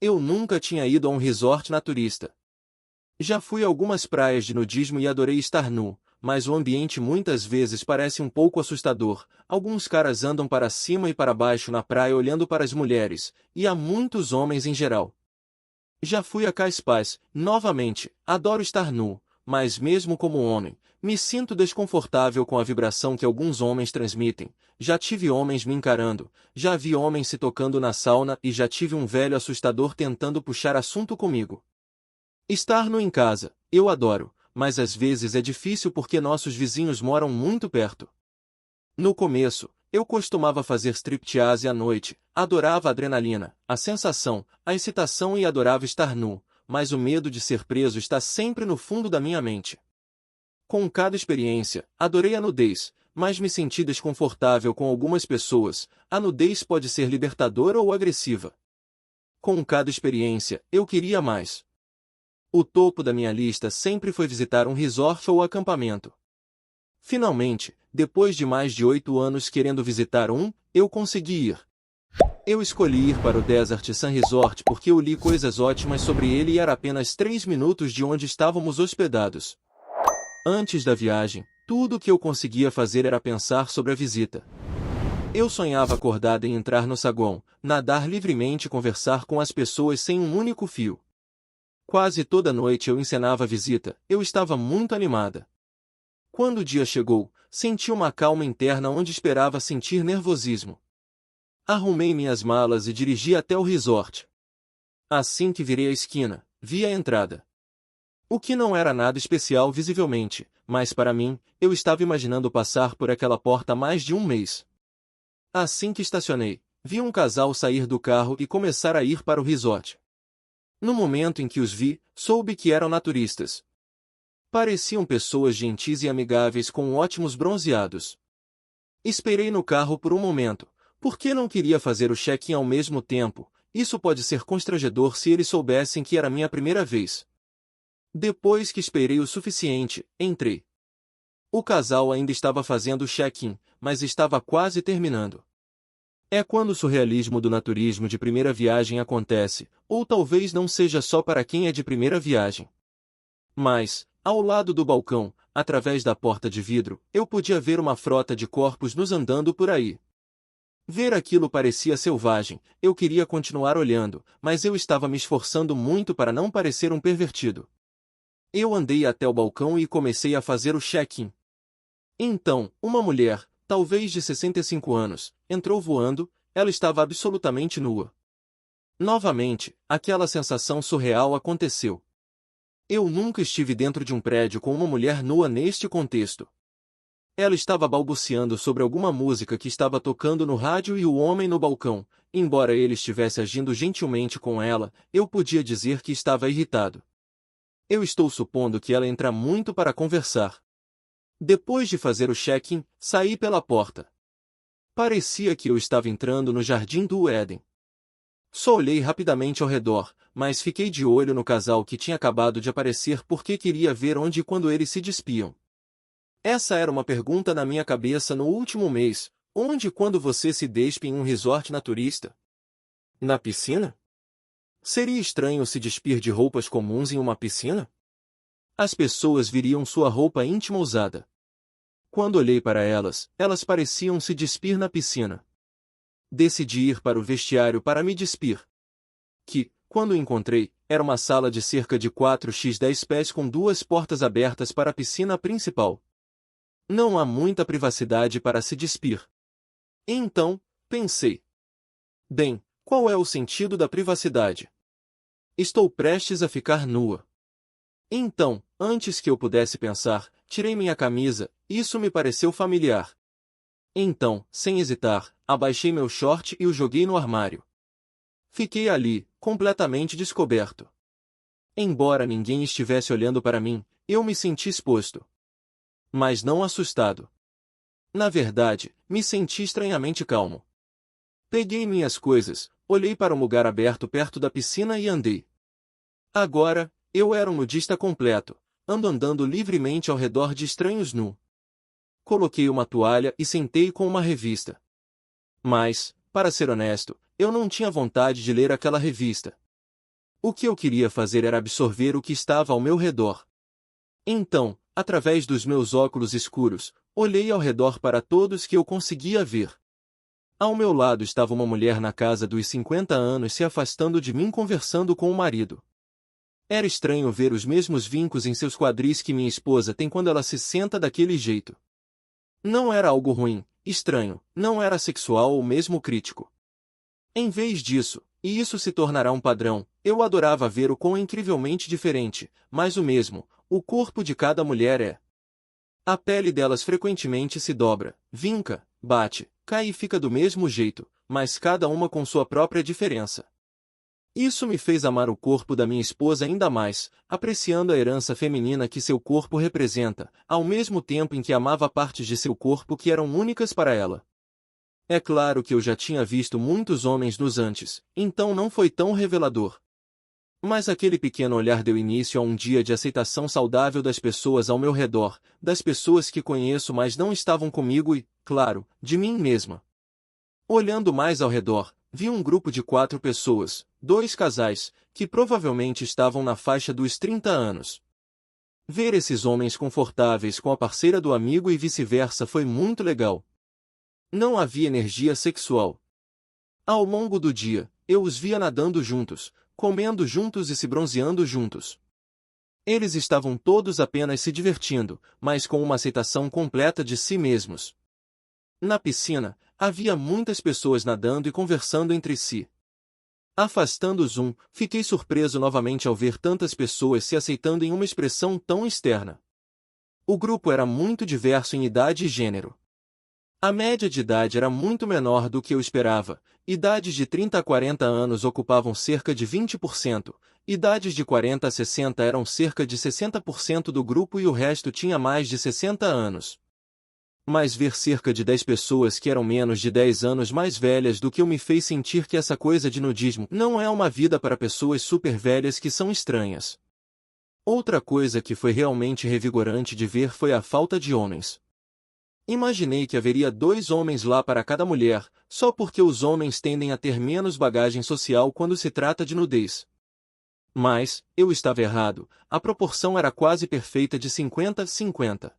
Eu nunca tinha ido a um resort naturista. Já fui a algumas praias de nudismo e adorei estar nu, mas o ambiente muitas vezes parece um pouco assustador. Alguns caras andam para cima e para baixo na praia olhando para as mulheres, e há muitos homens em geral. Já fui a Caspas, novamente, adoro estar nu, mas mesmo como homem, me sinto desconfortável com a vibração que alguns homens transmitem. Já tive homens me encarando, já vi homens se tocando na sauna e já tive um velho assustador tentando puxar assunto comigo. Estar nu em casa, eu adoro, mas às vezes é difícil porque nossos vizinhos moram muito perto. No começo, eu costumava fazer striptease à noite, adorava a adrenalina, a sensação, a excitação e adorava estar nu, mas o medo de ser preso está sempre no fundo da minha mente. Com cada experiência, adorei a nudez, mas me senti desconfortável com algumas pessoas. A nudez pode ser libertadora ou agressiva. Com cada experiência, eu queria mais. O topo da minha lista sempre foi visitar um resort ou acampamento. Finalmente, depois de mais de 8 anos querendo visitar um, eu consegui ir. Eu escolhi ir para o Desert Sun Resort porque eu li coisas ótimas sobre ele e era apenas 3 minutos de onde estávamos hospedados. Antes da viagem, tudo o que eu conseguia fazer era pensar sobre a visita. Eu sonhava acordada em entrar no saguão, nadar livremente e conversar com as pessoas sem um único fio. Quase toda noite eu encenava a visita, eu estava muito animada. Quando o dia chegou, senti uma calma interna onde esperava sentir nervosismo. Arrumei minhas malas e dirigi até o resort. Assim que virei a esquina, vi a entrada. O que não era nada especial visivelmente, mas para mim, eu estava imaginando passar por aquela porta há mais de um mês. Assim que estacionei, vi um casal sair do carro e começar a ir para o resort. No momento em que os vi, soube que eram naturistas. Pareciam pessoas gentis e amigáveis com ótimos bronzeados. Esperei no carro por um momento, porque não queria fazer o check-in ao mesmo tempo. Isso pode ser constrangedor se eles soubessem que era minha primeira vez. Depois que esperei o suficiente, entrei. O casal ainda estava fazendo o check-in, mas estava quase terminando. É quando o surrealismo do naturismo de primeira viagem acontece, ou talvez não seja só para quem é de primeira viagem. Mas, ao lado do balcão, através da porta de vidro, eu podia ver uma frota de corpos nus andando por aí. Ver aquilo parecia selvagem, eu queria continuar olhando, mas eu estava me esforçando muito para não parecer um pervertido. Eu andei até o balcão e comecei a fazer o check-in. Então, uma mulher, talvez de 65 anos, entrou voando, ela estava absolutamente nua. Novamente, aquela sensação surreal aconteceu. Eu nunca estive dentro de um prédio com uma mulher nua neste contexto. Ela estava balbuciando sobre alguma música que estava tocando no rádio e o homem no balcão, embora ele estivesse agindo gentilmente com ela, eu podia dizer que estava irritado. Eu estou supondo que ela entra muito para conversar. Depois de fazer o check-in, saí pela porta. Parecia que eu estava entrando no jardim do Éden. Só olhei rapidamente ao redor, mas fiquei de olho no casal que tinha acabado de aparecer porque queria ver onde e quando eles se despiam. Essa era uma pergunta na minha cabeça no último mês: onde e quando você se despe em um resort naturista? Na piscina? Seria estranho se despir de roupas comuns em uma piscina? As pessoas viriam sua roupa íntima usada. Quando olhei para elas, elas pareciam se despir na piscina. Decidi ir para o vestiário para me despir. Que, quando encontrei, era uma sala de cerca de 4x10 pés com 2 portas abertas para a piscina principal. Não há muita privacidade para se despir. Então, pensei. Bem, qual é o sentido da privacidade? Estou prestes a ficar nua. Então, antes que eu pudesse pensar, tirei minha camisa, isso me pareceu familiar. Então, sem hesitar, abaixei meu short e o joguei no armário. Fiquei ali, completamente descoberto. Embora ninguém estivesse olhando para mim, eu me senti exposto. Mas não assustado. Na verdade, me senti estranhamente calmo. Peguei minhas coisas, olhei para um lugar aberto perto da piscina e andei. Agora, eu era um nudista completo, andando livremente ao redor de estranhos nu. Coloquei uma toalha e sentei com uma revista. Mas, para ser honesto, eu não tinha vontade de ler aquela revista. O que eu queria fazer era absorver o que estava ao meu redor. Então, através dos meus óculos escuros, olhei ao redor para todos que eu conseguia ver. Ao meu lado estava uma mulher na casa dos 50 anos se afastando de mim conversando com o marido. Era estranho ver os mesmos vincos em seus quadris que minha esposa tem quando ela se senta daquele jeito. Não era algo ruim, estranho, não era sexual ou mesmo crítico. Em vez disso, e isso se tornará um padrão, eu adorava ver o quão incrivelmente diferente, mas o mesmo, o corpo de cada mulher é. A pele delas frequentemente se dobra, vinca, bate, cai e fica do mesmo jeito, mas cada uma com sua própria diferença. Isso me fez amar o corpo da minha esposa ainda mais, apreciando a herança feminina que seu corpo representa, ao mesmo tempo em que amava partes de seu corpo que eram únicas para ela. É claro que eu já tinha visto muitos homens nos antes, então não foi tão revelador. Mas aquele pequeno olhar deu início a um dia de aceitação saudável das pessoas ao meu redor, das pessoas que conheço mas não estavam comigo e, claro, de mim mesma. Olhando mais ao redor, vi um grupo de 4 pessoas, 2 casais, que provavelmente estavam na faixa dos 30 anos. Ver esses homens confortáveis com a parceira do amigo e vice-versa foi muito legal. Não havia energia sexual. Ao longo do dia, eu os via nadando juntos, comendo juntos e se bronzeando juntos. Eles estavam todos apenas se divertindo, mas com uma aceitação completa de si mesmos. Na piscina, havia muitas pessoas nadando e conversando entre si. Afastando o zoom, fiquei surpreso novamente ao ver tantas pessoas se aceitando em uma expressão tão externa. O grupo era muito diverso em idade e gênero. A média de idade era muito menor do que eu esperava. Idades de 30 a 40 anos ocupavam cerca de 20%, idades de 40 a 60 eram cerca de 60% do grupo e o resto tinha mais de 60 anos. Mas ver cerca de 10 pessoas que eram menos de 10 anos mais velhas do que eu me fez sentir que essa coisa de nudismo não é uma vida para pessoas super velhas que são estranhas. Outra coisa que foi realmente revigorante de ver foi a falta de homens. Imaginei que haveria 2 homens lá para cada mulher, só porque os homens tendem a ter menos bagagem social quando se trata de nudez. Mas, eu estava errado, a proporção era quase perfeita de 50-50.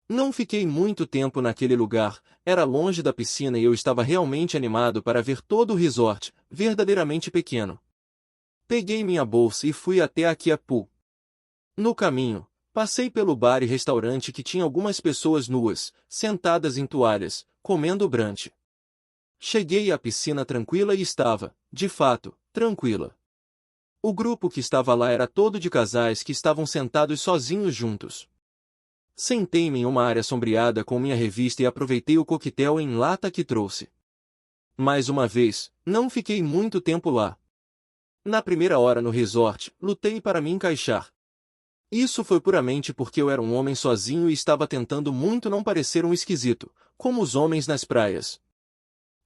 Não fiquei muito tempo naquele lugar, era longe da piscina e eu estava realmente animado para ver todo o resort, verdadeiramente pequeno. Peguei minha bolsa e fui até a Kia Pool. No caminho, passei pelo bar e restaurante que tinha algumas pessoas nuas, sentadas em toalhas, comendo brunch. Cheguei à piscina tranquila e estava, de fato, tranquila. O grupo que estava lá era todo de casais que estavam sentados sozinhos juntos. Sentei-me em uma área sombreada com minha revista e aproveitei o coquetel em lata que trouxe. Mais uma vez, não fiquei muito tempo lá. Na primeira hora no resort, lutei para me encaixar. Isso foi puramente porque eu era um homem sozinho e estava tentando muito não parecer um esquisito, como os homens nas praias.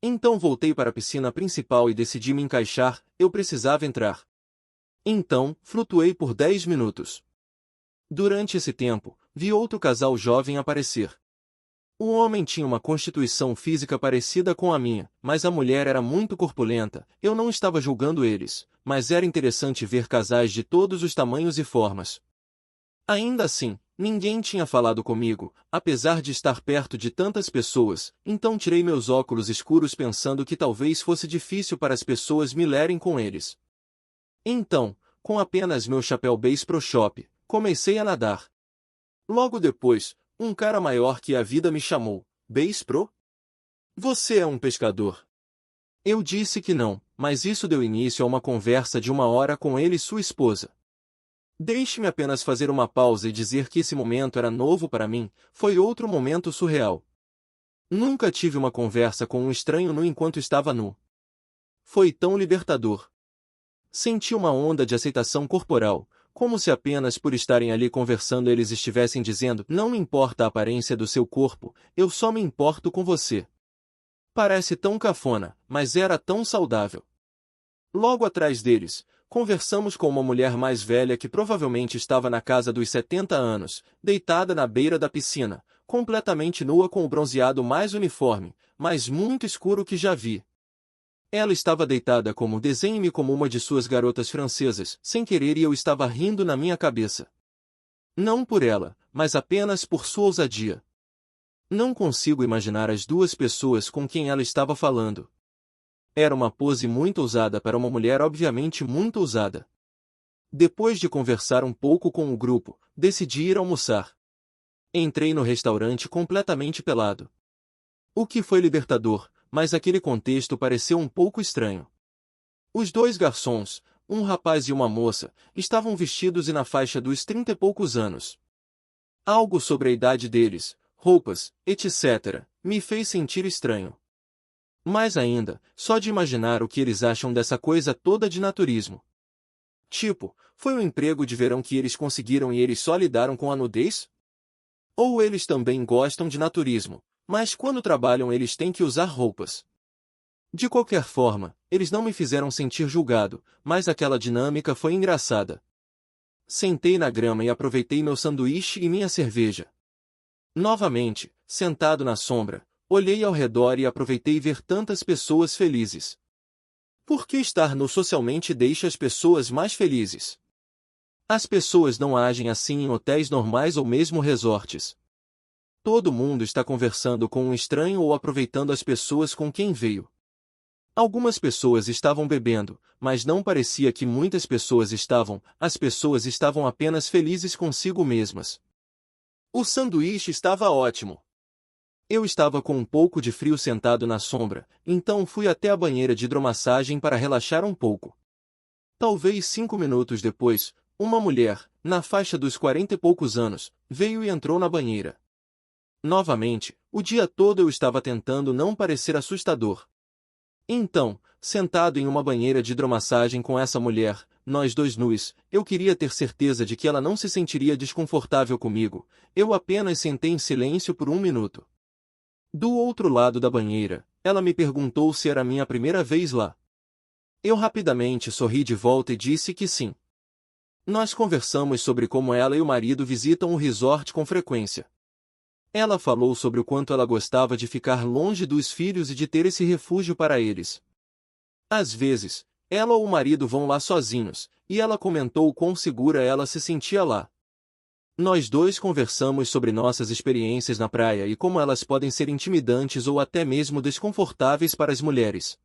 Então voltei para a piscina principal e decidi me encaixar, eu precisava entrar. Então, flutuei por 10 minutos. Durante esse tempo, vi outro casal jovem aparecer. O homem tinha uma constituição física parecida com a minha, mas a mulher era muito corpulenta. Eu não estava julgando eles, mas era interessante ver casais de todos os tamanhos e formas. Ainda assim, ninguém tinha falado comigo, apesar de estar perto de tantas pessoas, então tirei meus óculos escuros pensando que talvez fosse difícil para as pessoas me lerem com eles. Então, com apenas meu chapéu Bass Pro Shop, comecei a nadar. Logo depois, um cara maior que a vida me chamou, Bass Pro? Você é um pescador? Eu disse que não, mas isso deu início a uma conversa de 1 hora com ele e sua esposa. Deixe-me apenas fazer uma pausa e dizer que esse momento era novo para mim, foi outro momento surreal. Nunca tive uma conversa com um estranho nu enquanto estava nu. Foi tão libertador. Senti uma onda de aceitação corporal, como se apenas por estarem ali conversando eles estivessem dizendo: não me importa a aparência do seu corpo, eu só me importo com você. Parece tão cafona, mas era tão saudável. Logo atrás deles, conversamos com uma mulher mais velha que provavelmente estava na casa dos 70 anos, deitada na beira da piscina, completamente nua com o bronzeado mais uniforme, mas muito escuro que já vi. Ela estava deitada como desenhe-me como uma de suas garotas francesas, sem querer, e eu estava rindo na minha cabeça. Não por ela, mas apenas por sua ousadia. Não consigo imaginar as duas pessoas com quem ela estava falando. Era uma pose muito ousada para uma mulher obviamente muito ousada. Depois de conversar um pouco com o grupo, decidi ir almoçar. Entrei no restaurante completamente pelado. O que foi libertador, mas aquele contexto pareceu um pouco estranho. Os dois garçons, um rapaz e uma moça, estavam vestidos e na faixa dos 30 e poucos anos. Algo sobre a idade deles, roupas, etc., me fez sentir estranho. Mais ainda, só de imaginar o que eles acham dessa coisa toda de naturismo. Tipo, foi um emprego de verão que eles conseguiram e eles só lidaram com a nudez? Ou eles também gostam de naturismo, mas quando trabalham eles têm que usar roupas. De qualquer forma, eles não me fizeram sentir julgado, mas aquela dinâmica foi engraçada. Sentei na grama e aproveitei meu sanduíche e minha cerveja. Novamente, sentado na sombra, olhei ao redor e aproveitei ver tantas pessoas felizes. Por que estar nu socialmente deixa as pessoas mais felizes? As pessoas não agem assim em hotéis normais ou mesmo resorts. Todo mundo está conversando com um estranho ou aproveitando as pessoas com quem veio. Algumas pessoas estavam bebendo, mas não parecia que muitas pessoas estavam, as pessoas estavam apenas felizes consigo mesmas. O sanduíche estava ótimo. Eu estava com um pouco de frio sentado na sombra, então fui até a banheira de hidromassagem para relaxar um pouco. Talvez 5 minutos depois, uma mulher, na faixa dos 40 e poucos anos, veio e entrou na banheira. Novamente, o dia todo eu estava tentando não parecer assustador. Então, sentado em uma banheira de hidromassagem com essa mulher, nós dois nus, eu queria ter certeza de que ela não se sentiria desconfortável comigo, eu apenas sentei em silêncio por 1 minuto. Do outro lado da banheira, ela me perguntou se era minha primeira vez lá. Eu rapidamente sorri de volta e disse que sim. Nós conversamos sobre como ela e o marido visitam o resort com frequência. Ela falou sobre o quanto ela gostava de ficar longe dos filhos e de ter esse refúgio para eles. Às vezes, ela ou o marido vão lá sozinhos, e ela comentou o quão segura ela se sentia lá. Nós dois conversamos sobre nossas experiências na praia e como elas podem ser intimidantes ou até mesmo desconfortáveis para as mulheres.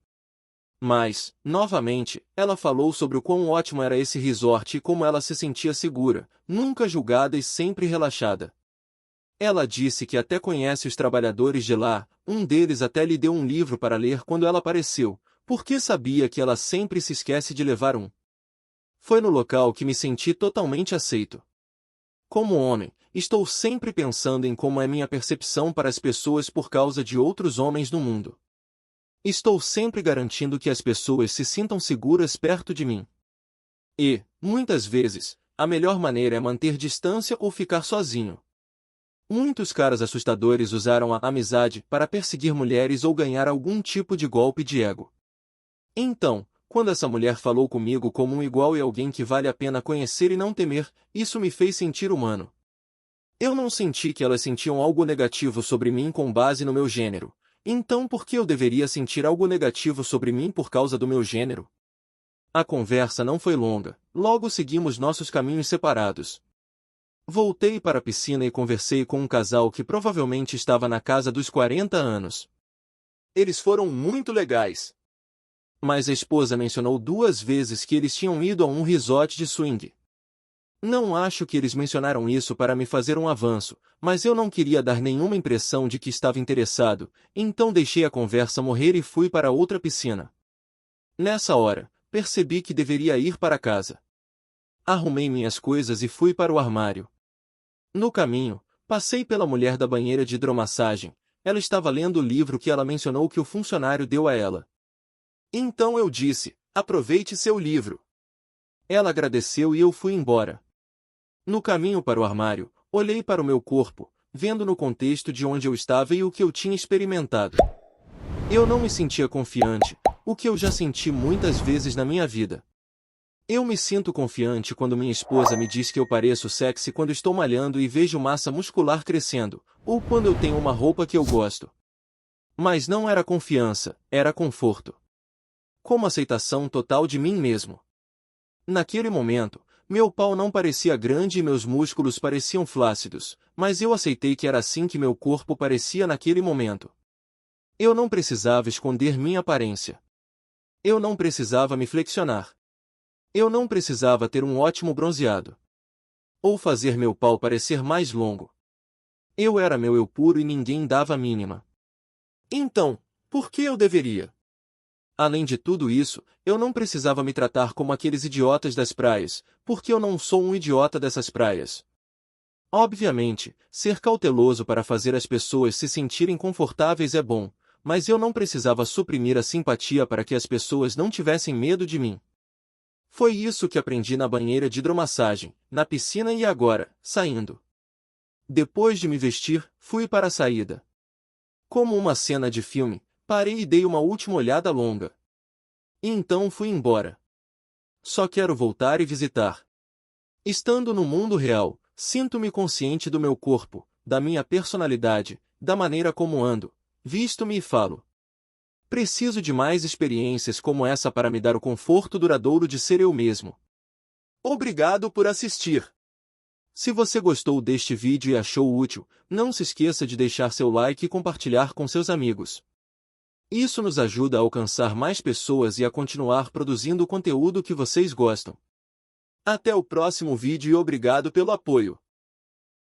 Mas, novamente, ela falou sobre o quão ótimo era esse resort e como ela se sentia segura, nunca julgada e sempre relaxada. Ela disse que até conhece os trabalhadores de lá, um deles até lhe deu um livro para ler quando ela apareceu, porque sabia que ela sempre se esquece de levar um. Foi no local que me senti totalmente aceito. Como homem, estou sempre pensando em como é minha percepção para as pessoas por causa de outros homens no mundo. Estou sempre garantindo que as pessoas se sintam seguras perto de mim. E, muitas vezes, a melhor maneira é manter distância ou ficar sozinho. Muitos caras assustadores usaram a amizade para perseguir mulheres ou ganhar algum tipo de golpe de ego. Então, quando essa mulher falou comigo como um igual e alguém que vale a pena conhecer e não temer, isso me fez sentir humano. Eu não senti que elas sentiam algo negativo sobre mim com base no meu gênero. Então por que eu deveria sentir algo negativo sobre mim por causa do meu gênero? A conversa não foi longa, logo seguimos nossos caminhos separados. Voltei para a piscina e conversei com um casal que provavelmente estava na casa dos 40 anos. Eles foram muito legais. Mas a esposa mencionou 2 vezes que eles tinham ido a um resort de swing. Não acho que eles mencionaram isso para me fazer um avanço, mas eu não queria dar nenhuma impressão de que estava interessado, então deixei a conversa morrer e fui para outra piscina. Nessa hora, percebi que deveria ir para casa. Arrumei minhas coisas e fui para o armário. No caminho, passei pela mulher da banheira de hidromassagem. Ela estava lendo o livro que ela mencionou que o funcionário deu a ela. Então eu disse, aproveite seu livro. Ela agradeceu e eu fui embora. No caminho para o armário, olhei para o meu corpo, vendo no contexto de onde eu estava e o que eu tinha experimentado. Eu não me sentia confiante, o que eu já senti muitas vezes na minha vida. Eu me sinto confiante quando minha esposa me diz que eu pareço sexy quando estou malhando e vejo massa muscular crescendo, ou quando eu tenho uma roupa que eu gosto. Mas não era confiança, era conforto. como aceitação total de mim mesmo. Naquele momento, meu pau não parecia grande e meus músculos pareciam flácidos, mas eu aceitei que era assim que meu corpo parecia naquele momento. Eu não precisava esconder minha aparência. Eu não precisava me flexionar. Eu não precisava ter um ótimo bronzeado. Ou fazer meu pau parecer mais longo. Eu era meu eu puro e ninguém dava a mínima. Então, por que eu deveria? Além de tudo isso, eu não precisava me tratar como aqueles idiotas das praias, porque eu não sou um idiota dessas praias. Obviamente, ser cauteloso para fazer as pessoas se sentirem confortáveis é bom, mas eu não precisava suprimir a simpatia para que as pessoas não tivessem medo de mim. Foi isso que aprendi na banheira de hidromassagem, na piscina e agora, saindo. Depois de me vestir, fui para a saída. Como uma cena de filme, parei e dei uma última olhada longa. E então fui embora. Só quero voltar e visitar. Estando no mundo real, sinto-me consciente do meu corpo, da minha personalidade, da maneira como ando, visto-me e falo. Preciso de mais experiências como essa para me dar o conforto duradouro de ser eu mesmo. Obrigado por assistir. Se você gostou deste vídeo e achou útil, não se esqueça de deixar seu like e compartilhar com seus amigos. Isso nos ajuda a alcançar mais pessoas e a continuar produzindo o conteúdo que vocês gostam. Até o próximo vídeo e obrigado pelo apoio.